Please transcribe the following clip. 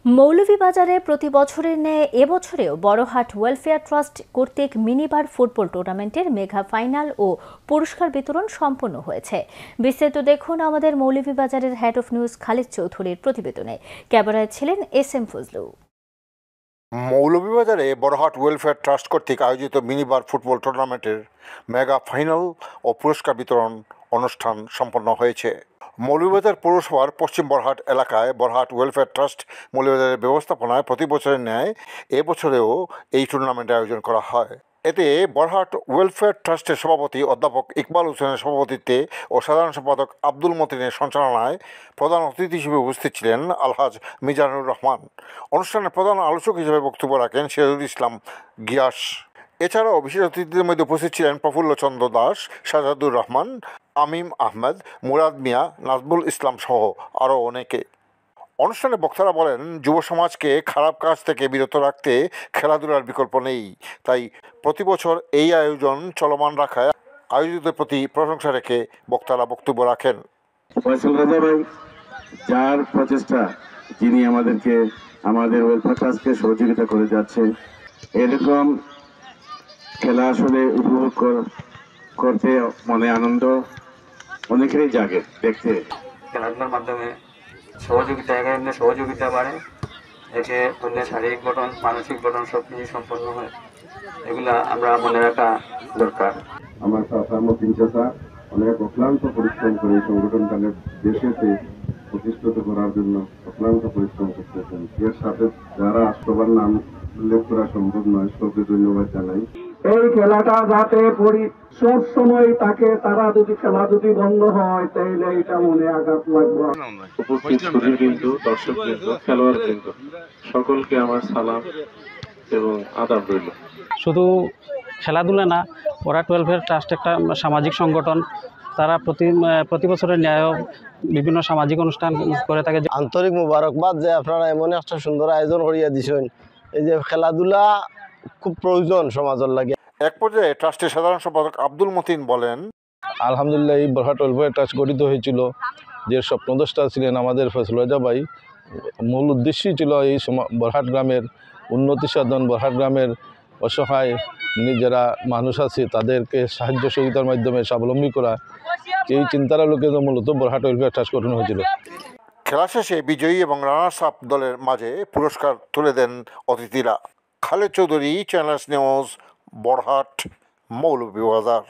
মৌলভীবাজারে প্রতি বছরের ন্যায় এবছরেও বড়হাট ওয়েলফেয়ার ট্রাস্ট কর্তৃক মিনিবার ফুটবল টুর্নামেন্টের মেগা ফাইনাল ও পুরস্কার বিতরণ সম্পন্ন হয়েছে। বিস্তারিত দেখুন আমাদের মৌলভীবাজারের হেড অফ নিউজ খালিদ চৌধুরীর প্রতিবেদনে। ক্যামেরায় ছিলেন SM Fazlu. মৌলভীবাজারে Barahat welfare trust কর্তৃক আয়োজিত মিনিবার ফুটবল টুর্নামেন্টের মেগা ফাইনাল ও পুরস্কার বিতরণ অনুষ্ঠান সম্পন্ন হয়েছে। মৌলভীবাজার পৌরসভার পশ্চিম বড়হাট এলাকায় বড়হাট ওয়েলফেয়ার ট্রাস্ট মৌলভীবাজারের ব্যবস্থাপনায় প্রতি বছরের ন্যায় এবছরেও এই টুর্নামেন্টের আয়োজন করা হয়। এতে বড়হাট ওয়েলফেয়ার ট্রাস্টের সভাপতি অধ্যাপক ইকবাল হোসেনের সভাপতিত্বে ও সাধারণ সম্পাদক আব্দুল মতিনের সঞ্চালনায় প্রধান অতিথি হিসেবে উপস্থিত ছিলেন আলহাজ মিজানুর রহমান। অনুষ্ঠানের প্রধান আলোচক হিসেবে বক্তব্য রাখেন সিরাজুল ইসলাম গিয়াস। এছাড়াও বিশেষ অতিথিদের মধ্যে উপস্থিত ছিলেন প্রফুল্লচন্দ্র দাস, শাহজাদুর রহমান, আমিম আহমেদ, মুরাদ মিয়া, নাজবুল ইসলাম সহ আরও অনেকে। অনুষ্ঠানে বক্তারা বলেন, যুব সমাজকে খারাপ কাজ থেকে বিরত রাখতে খেলাধুলার বিকল্প নেই, তাই প্রতি বছর এই আয়োজন চলমান রাখায় আয়োজিতের প্রতি প্রশংসা রেখে বক্তারা বক্তব্য রাখেন। ফয়সাল রাজা ভাই যার প্রচেষ্টা, যিনি আমাদের ওয়েলফেয়ার ট্রাস্টকে সহযোগিতা করে যাচ্ছে, এরকম খেলা আসলে উপভোগ করতে মনে আনন্দ অনেকেরই জাগে দেখতে। খেলাধুলার মাধ্যমে সহযোগিতা বাড়ে, একে ধরলে শারীরিক গঠন, মানসিক গঠন সব কিছু সম্পন্ন হয়। এগুলা আমরা মনে রাখা দরকার। আমার চাচা মতিন চাচা অনেক অক্লান্ত পরিশ্রম করে এই সংগঠনটাকে দেশেতে প্রতিষ্ঠিত করার জন্য অক্লান্ত পরিশ্রম করতেছেন। এর সাথে যারা সবার নাম উল্লেখ করা সম্ভব নয়, সবকে ধন্যবাদ জানাই। এই খেলাটা যাতে সব সময় তাকে তারা খেলা যদি বন্ধ হয় তাহলে এটা মনে আঘাত লাগবে। উপস্থিত কিন্তু দর্শক কিন্তু খেলোয়াড় কিন্তু সকলকে আমার সালাম এবং আদাব রইল। শুধু খেলাধুলা না, বড়হাট ওয়েলফেয়ার ট্রাস্ট একটা সামাজিক সংগঠন। তারা প্রতি বছরের ন্যায় বিভিন্ন সামাজিক অনুষ্ঠান করে থাকে। আন্তরিক মুবারকবাদ যে আপনারা এমন একটা সুন্দর আয়োজন করিয়া দিছেন। এই যে খেলাধুলা খুব প্রয়োজন সমাজের লাগে। এক পর্যায়ে ট্রাস্টের সাধারণ সম্পাদক আব্দুল মতিন বলেন, আলহামদুলিল্লাহ এই বড়হাট ওয়েলফেয়ার ট্রাস্ট গঠিত হয়েছিল, যে স্বপ্নদ্রষ্টা ছিলেন আমাদের ফয়সাল রাজা ভাই। মূল উদ্দেশ্যই ছিল এই বড়হাট গ্রামের উন্নতি সাধন, বড়হাট গ্রামের অসহায় যারা মানুষ আছে তাদেরকে সাহায্য সহযোগিতার মাধ্যমে স্বাবলম্বী করা। এই চিন্তার আলোকে মূলত বড়হাট ওয়েলফেয়ার ট্রাস্ট গঠন হয়েছিল। খেলা শেষে বিজয়ী এবং রানার্স আপ দলের মাঝে পুরস্কার তুলে দেন অতিথিরা। Khalid Chowdhury, Channel S News, Borohat, Moulvibazar.